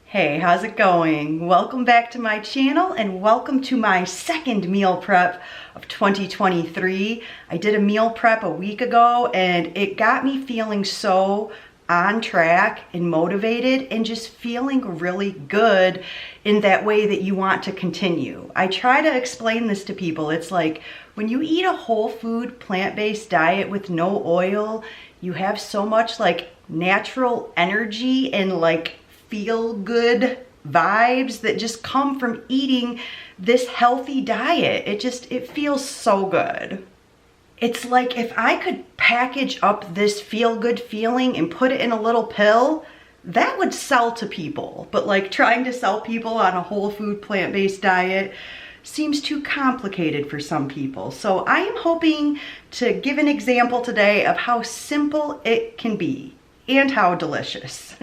Hey, how's it going? Welcome back to my channel and welcome to my second meal prep of 2023. I did a meal prep a week ago and it got me feeling so on track and motivated and just feeling really good in that way that you want to continue. I try to explain this to people. It's like when you eat a whole food plant-based diet with no oil, you have so much like natural energy and like feel good vibes that just come from eating this healthy diet. It feels so good. It's like if I could package up this feel good feeling and put it in a little pill, that would sell to people. But like trying to sell people on a whole food plant-based diet seems too complicated for some people. So I am hoping to give an example today of how simple it can be and how delicious.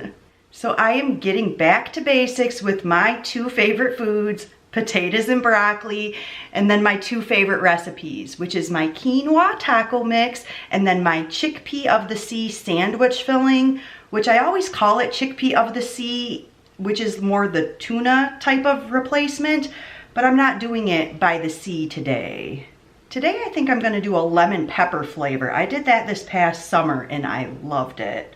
So I am getting back to basics with my two favorite foods, potatoes and broccoli, and then my two favorite recipes, which is my quinoa taco mix and then my chickpea of the sea sandwich filling, which I always call it chickpea of the sea, which is more the tuna type of replacement, but I'm not doing it by the sea today. Today I think I'm gonna do a lemon pepper flavor. I did that this past summer and I loved it.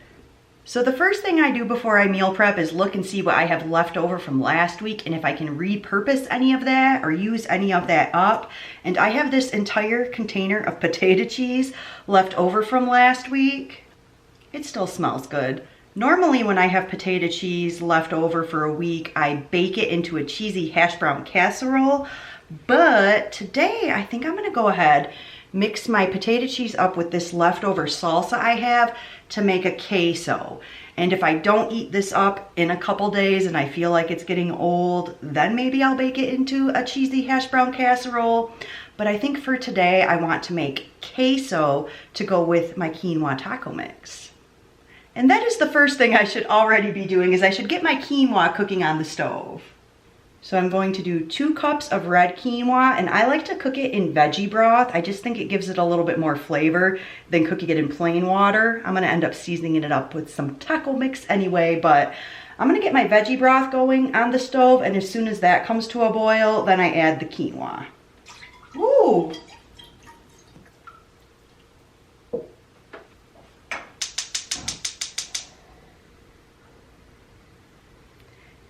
So the first thing I do before I meal prep is look and see what I have left over from last week and if I can repurpose any of that or use any of that up. And I have this entire container of potato cheese left over from last week. It still smells good. Normally when I have potato cheese left over for a week, I bake it into a cheesy hash brown casserole. But today I think I'm gonna go ahead, mix my potato cheese up with this leftover salsa I have to make a queso. And if I don't eat this up in a couple days and I feel like it's getting old, then maybe I'll bake it into a cheesy hash brown casserole. But I think for today, I want to make queso to go with my quinoa taco mix. And that is the first thing I should already be doing, is I should get my quinoa cooking on the stove. So I'm going to do 2 cups of red quinoa, and I like to cook it in veggie broth. I just think it gives it a little bit more flavor than cooking it in plain water. I'm gonna end up seasoning it up with some taco mix anyway, but I'm gonna get my veggie broth going on the stove, and as soon as that comes to a boil, then I add the quinoa. Ooh.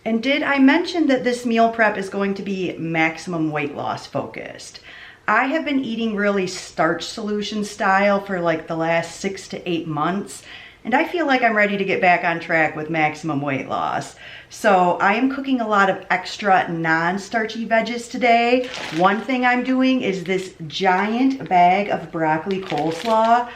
And did I mention that this meal prep is going to be maximum weight loss focused? I have been eating really starch solution style for like the last 6 to 8 months, and I feel like I'm ready to get back on track with maximum weight loss. So I am cooking a lot of extra non-starchy veggies today. One thing I'm doing is this giant bag of broccoli coleslaw.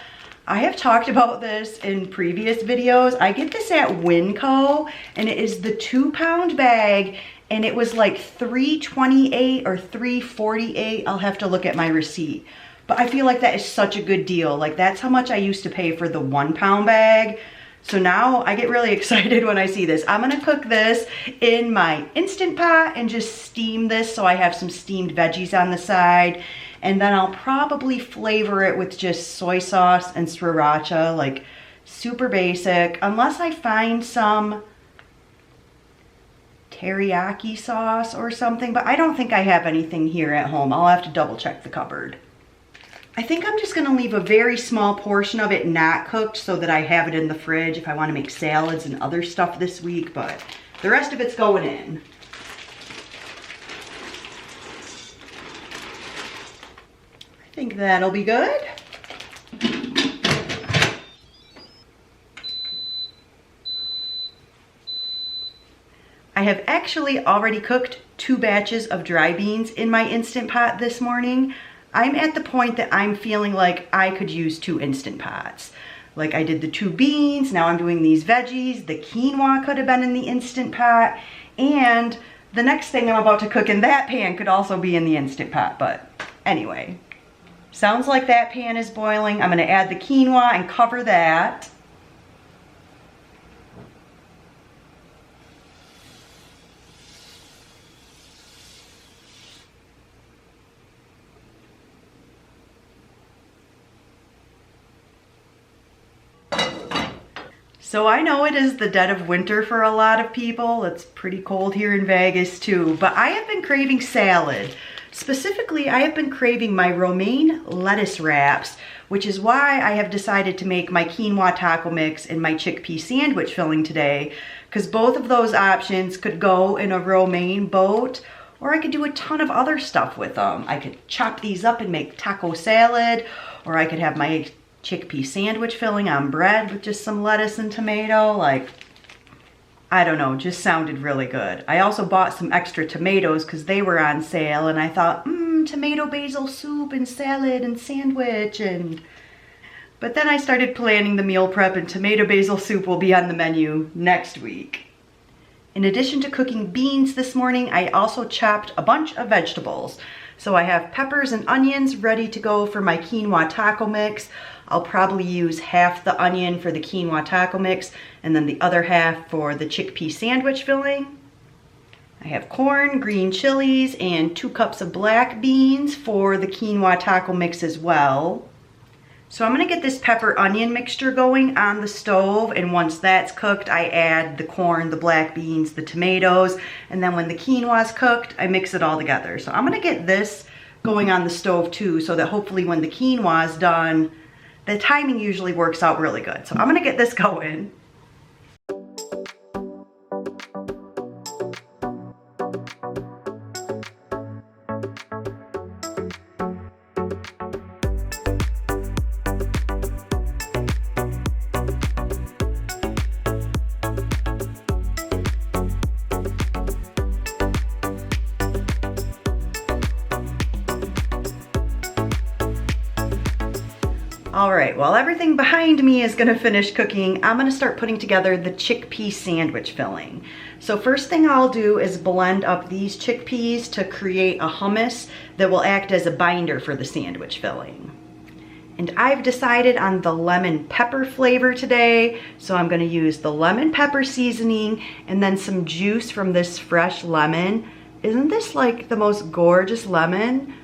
I have talked about this in previous videos. I get this at Winco and it is the 2-pound bag and it was like $3.28 or $3.48. I'll have to look at my receipt. But I feel like that is such a good deal. Like that's how much I used to pay for the 1-pound bag. So now I get really excited when I see this. I'm gonna cook this in my Instant Pot and just steam this so I have some steamed veggies on the side. And then I'll probably flavor it with just soy sauce and sriracha, like super basic, unless I find some teriyaki sauce or something, but I don't think I have anything here at home. I'll have to double check the cupboard. I think I'm just gonna leave a very small portion of it not cooked so that I have it in the fridge if I wanna make salads and other stuff this week, but the rest of it's going in. I think that'll be good. I have actually already cooked 2 batches of dry beans in my Instant Pot this morning. I'm at the point that I'm feeling like I could use 2 Instant Pots. Like I did the 2 beans, now I'm doing these veggies. The quinoa could have been in the Instant Pot, and the next thing I'm about to cook in that pan could also be in the Instant Pot, but anyway. Sounds like that pan is boiling. I'm gonna add the quinoa and cover that. So I know it is the dead of winter for a lot of people. It's pretty cold here in Vegas too, but I have been craving salad. Specifically, I have been craving my romaine lettuce wraps, which is why I have decided to make my quinoa taco mix and my chickpea sandwich filling today, because both of those options could go in a romaine boat, or I could do a ton of other stuff with them. I could chop these up and make taco salad, or I could have my chickpea sandwich filling on bread with just some lettuce and tomato. Like, I don't know, just sounded really good. I also bought some extra tomatoes because they were on sale, and I thought, tomato basil soup and salad and sandwich. But then I started planning the meal prep, and tomato basil soup will be on the menu next week. In addition to cooking beans this morning, I also chopped a bunch of vegetables. So I have peppers and onions ready to go for my quinoa taco mix. I'll probably use half the onion for the quinoa taco mix and then the other half for the chickpea sandwich filling. I have corn, green chilies, and 2 cups of black beans for the quinoa taco mix as well. So I'm gonna get this pepper onion mixture going on the stove, and once that's cooked, I add the corn, the black beans, the tomatoes, and then when the quinoa's cooked, I mix it all together. So I'm gonna get this going on the stove too, so that hopefully when the quinoa's done, the timing usually works out really good. So I'm gonna get this going. All right, while everything behind me is gonna finish cooking, I'm gonna start putting together the chickpea sandwich filling. So first thing I'll do is blend up these chickpeas to create a hummus that will act as a binder for the sandwich filling. And I've decided on the lemon pepper flavor today, so I'm gonna use the lemon pepper seasoning and then some juice from this fresh lemon. Isn't this like the most gorgeous lemon?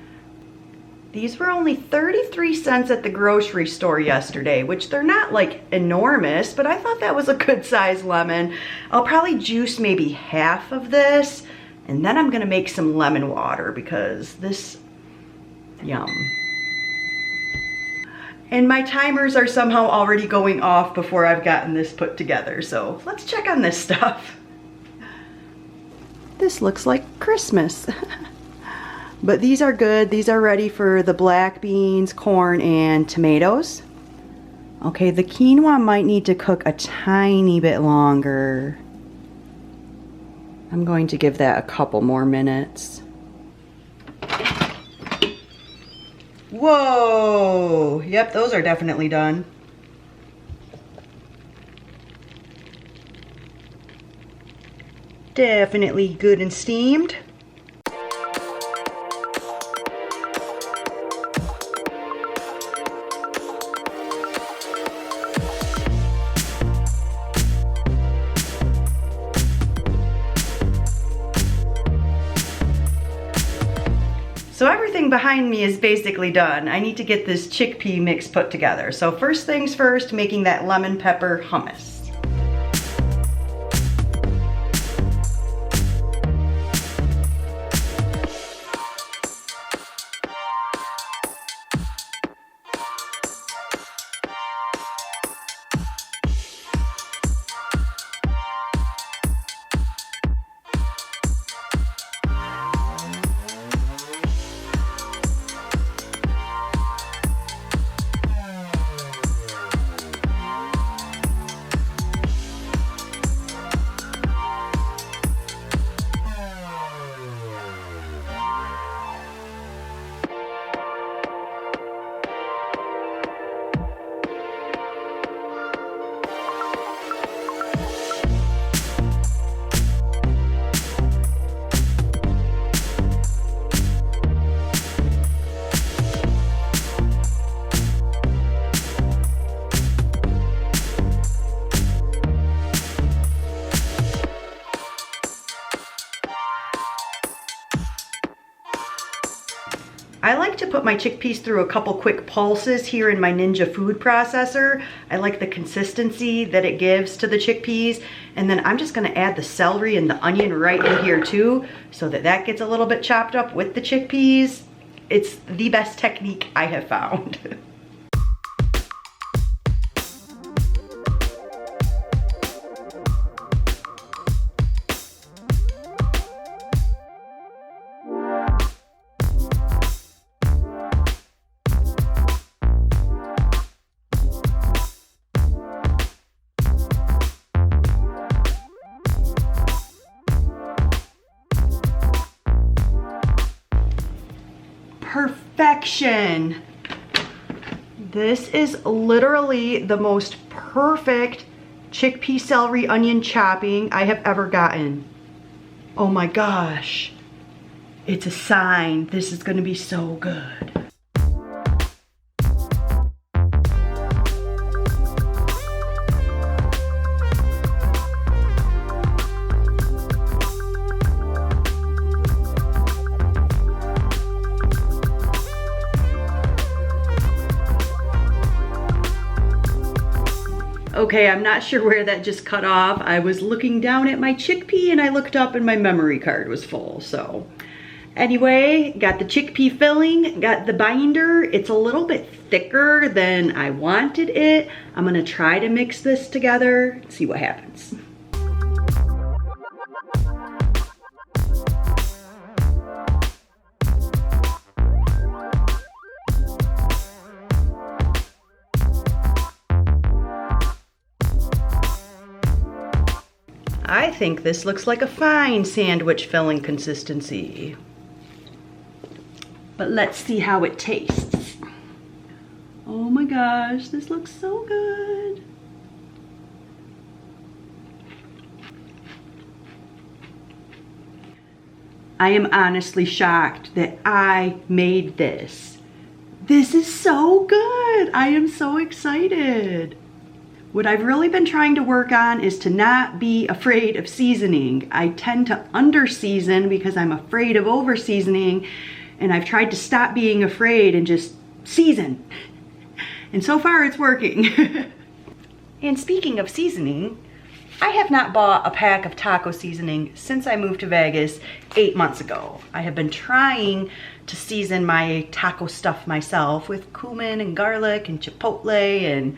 These were only 33 cents at the grocery store yesterday, which they're not like enormous, but I thought that was a good size lemon. I'll probably juice maybe half of this, and then I'm gonna make some lemon water because this, yum. And my timers are somehow already going off before I've gotten this put together, so let's check on this stuff. This looks like Christmas. But these are good. These are ready for the black beans, corn, and tomatoes. Okay, the quinoa might need to cook a tiny bit longer. I'm going to give that a couple more minutes. Whoa! Yep, those are definitely done. Definitely good and steamed. So everything behind me is basically done. I need to get this chickpea mix put together. So first things first, making that lemon pepper hummus. I like to put my chickpeas through a couple quick pulses here in my Ninja food processor. I like the consistency that it gives to the chickpeas. And then I'm just gonna add the celery and the onion right in here too, so that that gets a little bit chopped up with the chickpeas. It's the best technique I have found. Perfection. This is literally the most perfect chickpea celery onion chopping I have ever gotten. Oh my gosh. It's a sign. This is gonna be so good. Okay, I'm not sure where that just cut off. I was looking down at my chickpea and I looked up and my memory card was full. So anyway, got the chickpea filling, got the binder. It's a little bit thicker than I wanted it. I'm gonna try to mix this together, see what happens. I think this looks like a fine sandwich filling consistency. But let's see how it tastes. Oh my gosh, this looks so good. I am honestly shocked that I made this. This is so good. I am so excited. What I've really been trying to work on is to not be afraid of seasoning. I tend to under-season because I'm afraid of over-seasoning, and I've tried to stop being afraid and just season. And so far it's working. And speaking of seasoning, I have not bought a pack of taco seasoning since I moved to Vegas 8 months ago. I have been trying to season my taco stuff myself with cumin and garlic and chipotle and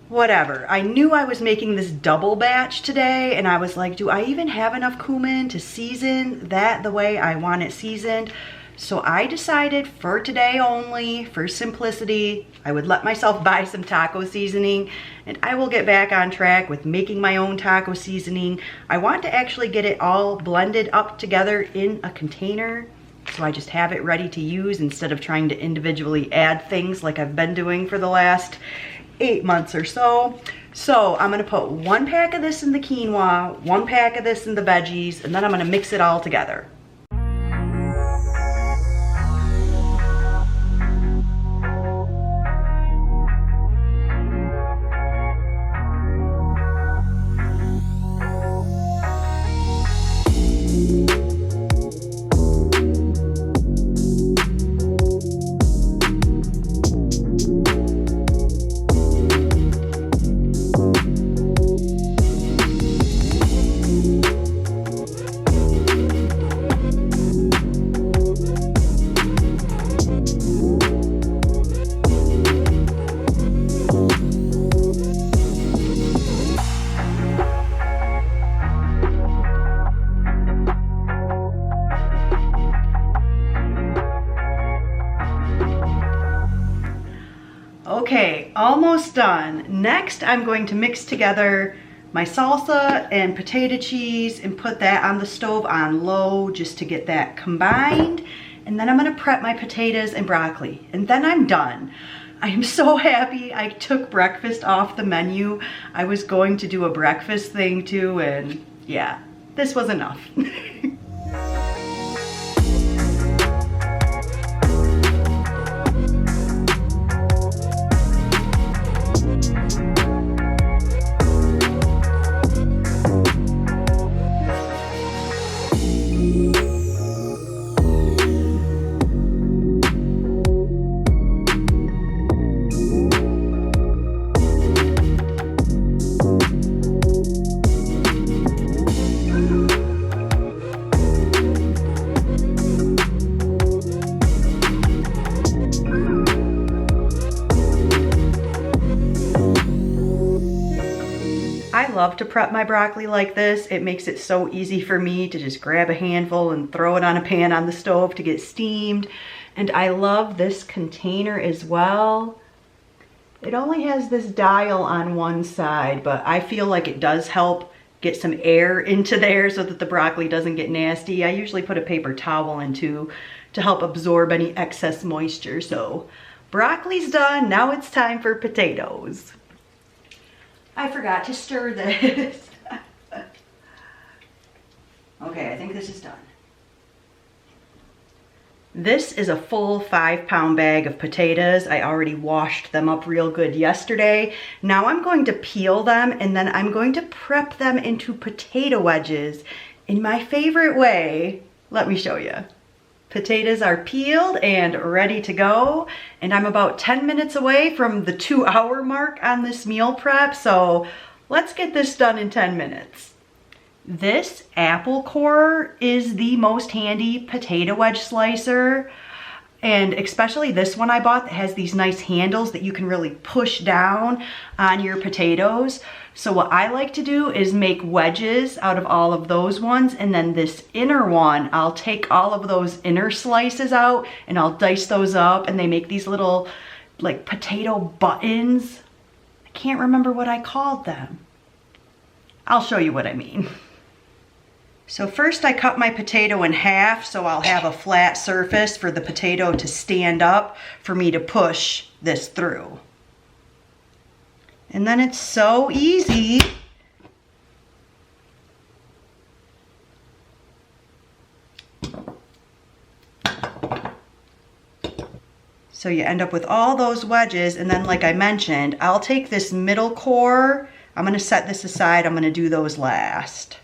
whatever. I knew I was making this double batch today and I was like, do I even have enough cumin to season that the way I want it seasoned? So I decided for today only, for simplicity, I would let myself buy some taco seasoning and I will get back on track with making my own taco seasoning. I want to actually get it all blended up together in a container, so I just have it ready to use instead of trying to individually add things like I've been doing for the last 8 months or so. So I'm gonna put 1 pack of this in the quinoa, 1 pack of this in the veggies, and then I'm gonna mix it all together. Okay, almost done. Next, I'm going to mix together my salsa and potato cheese and put that on the stove on low just to get that combined. And then I'm gonna prep my potatoes and broccoli, and then I'm done. I am so happy I took breakfast off the menu. I was going to do a breakfast thing too, and yeah, this was enough. love to prep my broccoli like this. It makes it so easy for me to just grab a handful and throw it on a pan on the stove to get steamed. And I love this container as well. It only has this dial on one side, but I feel like it does help get some air into there so that the broccoli doesn't get nasty. I usually put a paper towel in too to help absorb any excess moisture. So broccoli's done. Now it's time for potatoes. I forgot to stir this. Okay, I think this is done. This is a full 5-pound bag of potatoes. I already washed them up real good yesterday. Now I'm going to peel them and then I'm going to prep them into potato wedges in my favorite way. Let me show you. Potatoes are peeled and ready to go, and I'm about 10 minutes away from the 2-hour mark on this meal prep, so let's get this done in 10 minutes. This apple core is the most handy potato wedge slicer, and especially this one I bought that has these nice handles that you can really push down on your potatoes. So what I like to do is make wedges out of all of those ones, and then this inner one, I'll take all of those inner slices out and I'll dice those up, and they make these little like potato buttons. I can't remember what I called them. I'll show you what I mean. So first I cut my potato in half so I'll have a flat surface for the potato to stand up for me to push this through. And then it's so easy. So you end up with all those wedges, and then like I mentioned, I'll take this middle core, I'm gonna set this aside, I'm gonna do those last.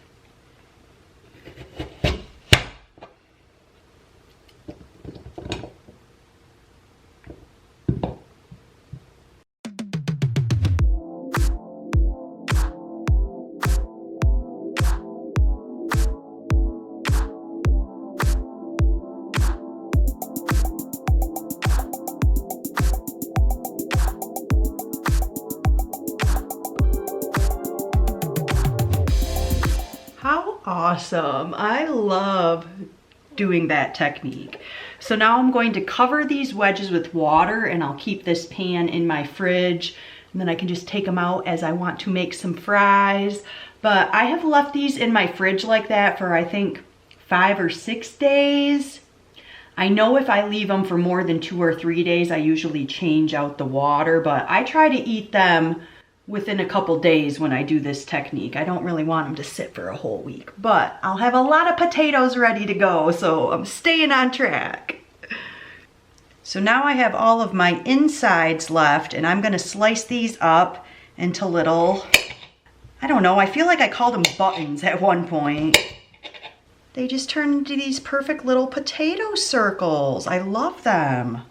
How awesome. I love doing that technique. So now I'm going to cover these wedges with water, and I'll keep this pan in my fridge, and then I can just take them out as I want to make some fries. But I have left these in my fridge like that for I think 5 or 6 days. I know if I leave them for more than 2 or 3 days, I usually change out the water, but I try to eat them within a couple days when I do this technique. I don't really want them to sit for a whole week, but I'll have a lot of potatoes ready to go, so I'm staying on track. So now I have all of my insides left, and I'm gonna slice these up into little, I don't know, I feel like I called them buttons at one point. They just turn into these perfect little potato circles. I love them.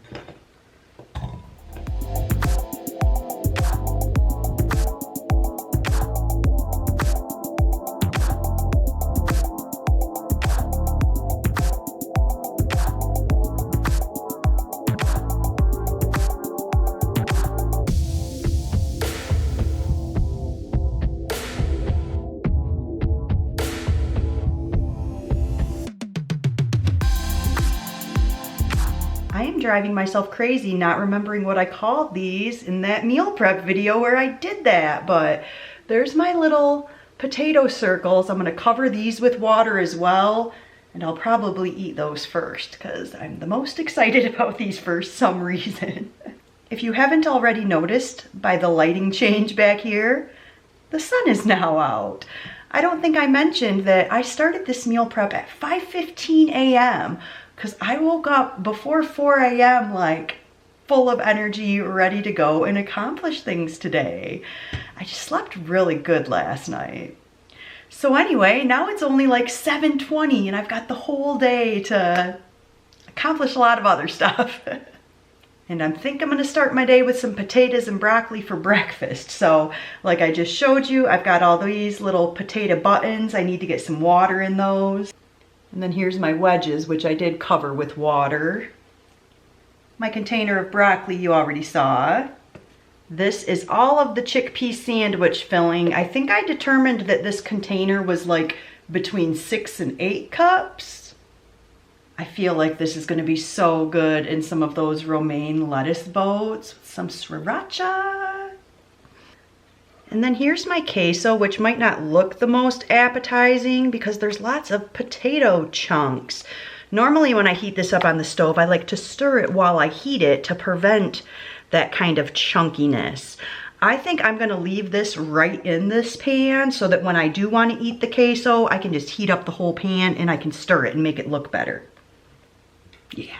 I am driving myself crazy not remembering what I called these in that meal prep video where I did that, but there's my little potato circles. I'm gonna cover these with water as well, and I'll probably eat those first because I'm the most excited about these for some reason. If you haven't already noticed by the lighting change back here, the sun is now out. I don't think I mentioned that I started this meal prep at 5:15 a.m. because I woke up before 4 a.m. like full of energy, ready to go and accomplish things today. I just slept really good last night. So anyway, now it's only like 7:20 and I've got the whole day to accomplish a lot of other stuff. And I think I'm gonna start my day with some potatoes and broccoli for breakfast. So like I just showed you, I've got all these little potato buttons. I need to get some water in those. And then here's my wedges, which I did cover with water. My container of broccoli you already saw. This is all of the chickpea sandwich filling. I think I determined that this container was like between 6 and 8 cups. I feel like this is gonna be so good in some of those romaine lettuce boats with some sriracha. And then here's my queso, which might not look the most appetizing because there's lots of potato chunks. Normally when I heat this up on the stove, I like to stir it while I heat it to prevent that kind of chunkiness. I think I'm gonna leave this right in this pan so that when I do wanna eat the queso, I can just heat up the whole pan and I can stir it and make it look better. Yeah.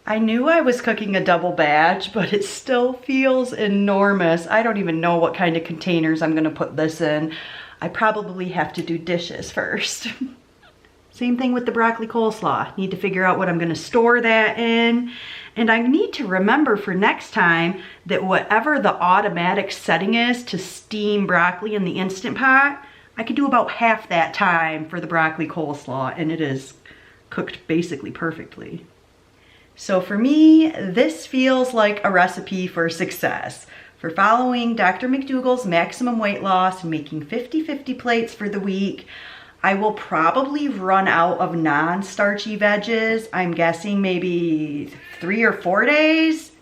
I knew I was cooking a double batch, but it still feels enormous. I don't even know what kind of containers I'm gonna put this in. I probably have to do dishes first. Same thing with the broccoli coleslaw. Need to figure out what I'm gonna store that in. And I need to remember for next time that whatever the automatic setting is to steam broccoli in the Instant Pot, I could do about half that time for the broccoli coleslaw, and it is cooked basically perfectly. So for me, this feels like a recipe for success. For following Dr. McDougall's maximum weight loss and making 50-50 plates for the week, I will probably run out of non-starchy veggies. I'm guessing maybe 3 or 4 days.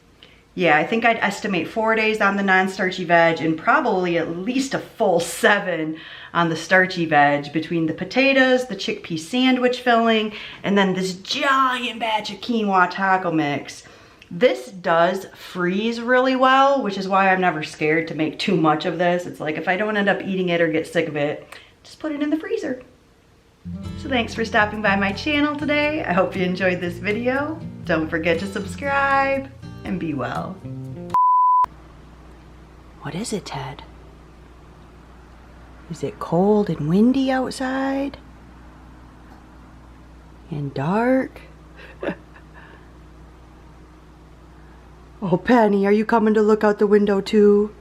Yeah, I think I'd estimate 4 days on the non-starchy veg and probably at least a full 7 on the starchy veg between the potatoes, the chickpea sandwich filling, and then this giant batch of quinoa taco mix. This does freeze really well, which is why I'm never scared to make too much of this. It's like if I don't end up eating it or get sick of it, just put it in the freezer. So thanks for stopping by my channel today. I hope you enjoyed this video. Don't forget to subscribe and be well. What is it, Ted? Is it cold and windy outside? And dark? Oh, Penny, are you coming to look out the window too?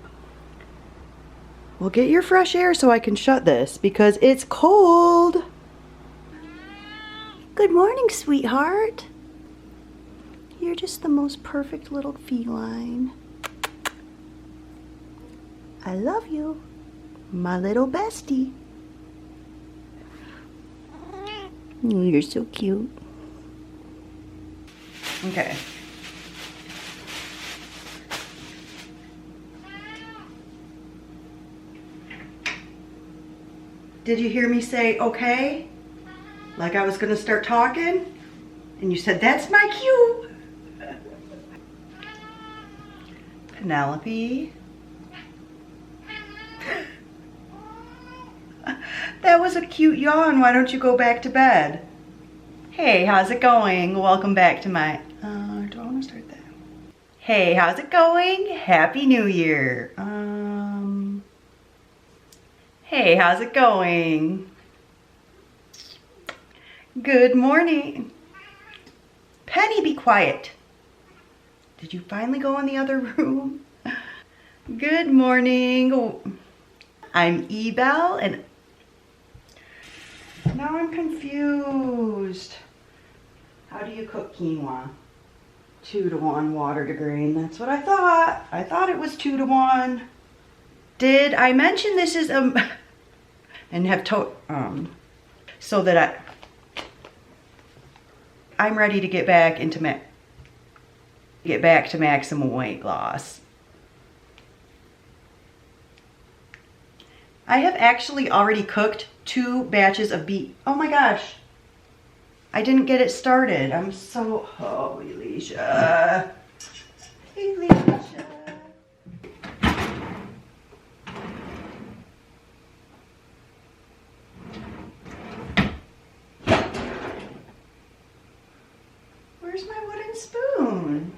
Well, get your fresh air so I can shut this because it's cold. Good morning, sweetheart. You're just the most perfect little feline. I love you, my little bestie. Oh, you're so cute. Okay. Did you hear me say okay? Like I was gonna start talking? And you said, that's my cue. Penelope. That was a cute yawn. Why don't you go back to bed? Hey, how's it going? Welcome back to my, do I want to start that? Hey, how's it going? Happy New Year. Hey, how's it going? Good morning. Penny, be quiet. Did you finally go in the other room? Good morning. I'm Ebel and now I'm confused. How do you cook quinoa? 2-to-1 water to grain. That's what I thought. I thought it was 2-to-1. Did I mention this is and have so that I'm ready to get back into to maximum weight loss. I have actually already cooked 2 batches of beef. Oh my gosh. I didn't get it started. I'm so, oh, Alicia. Alicia. Where's my wooden spoon?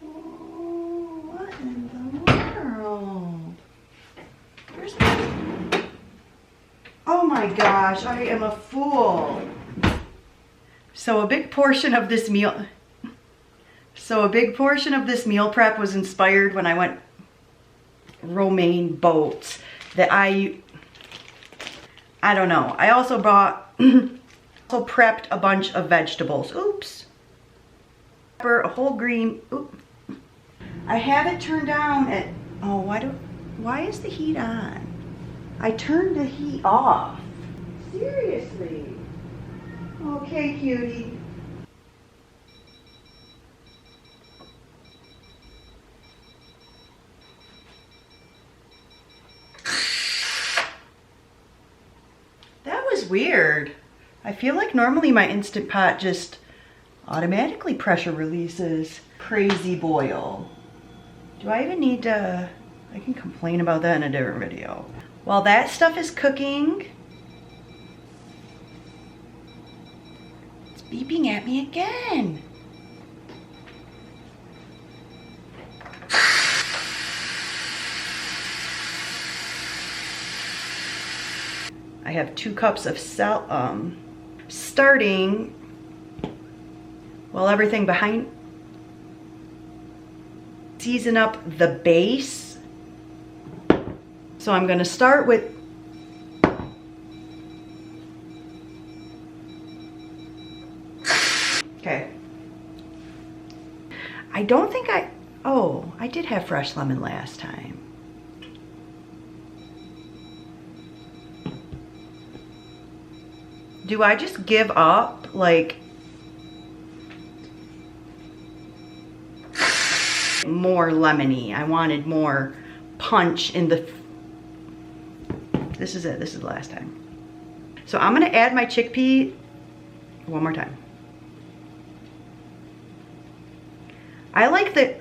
Oh, what in the world? Where's my... Oh my gosh, I am a fool. So a big portion of this meal prep was inspired when I went romaine boats that I don't know. I also bought, also prepped a bunch of vegetables. Oops. A whole green, I have it turned down at, oh, why is the heat on? I turned the heat off. Seriously. Okay, cutie. That was weird. I feel like normally my Instant Pot just automatically pressure releases. Crazy boil. Do I even need to, I can complain about that in a different video. While that stuff is cooking, it's beeping at me again. I have 2 cups of starting while everything behind, season up the base. So I'm gonna start with okay. I don't think I did have fresh lemon last time. Do I just give up? Like, more lemony. I wanted more punch in the, this is it, this is the last time. So I'm gonna add my chickpea one more time. I like the,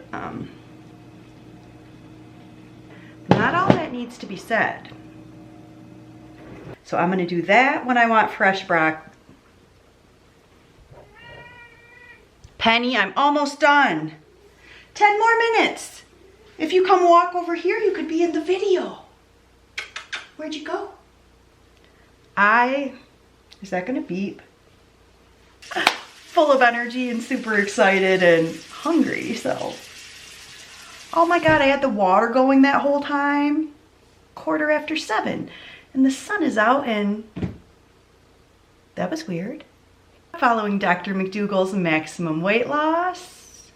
not all that needs to be said. So I'm gonna do that when I want fresh broccoli. Penny, I'm almost done. 10 more minutes. If you come walk over here, you could be in the video. Where'd you go? Is that gonna beep? Full of energy and super excited and hungry, so. Oh my God, I had the water going that whole time. 7:15. And the sun is out and that was weird. Following Dr. McDougall's maximum weight loss.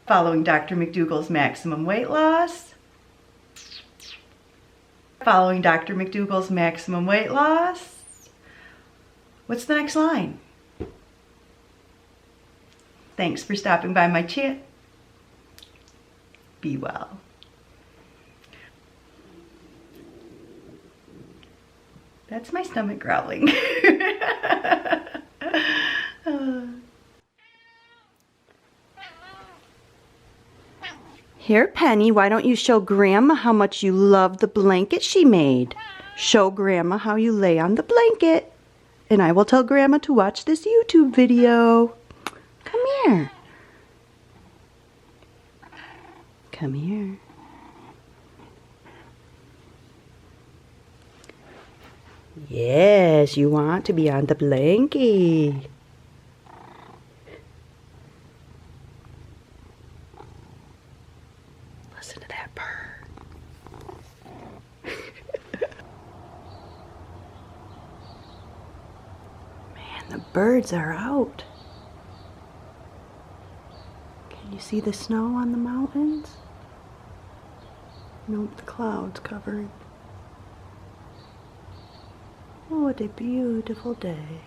Following Dr. McDougall's maximum weight loss. Following Dr. McDougall's maximum weight loss. What's the next line? Thanks for stopping by my channel. Be well. That's my stomach growling. Here, Penny, why don't you show Grandma how much you love the blanket she made? Show Grandma how you lay on the blanket. And I will tell Grandma to watch this YouTube video. Come here. Come here. Yes, you want to be on the blanket. Listen to that purr. Man, the birds are out. Can you see the snow on the mountains? Nope, the clouds covering. Oh, what a beautiful day.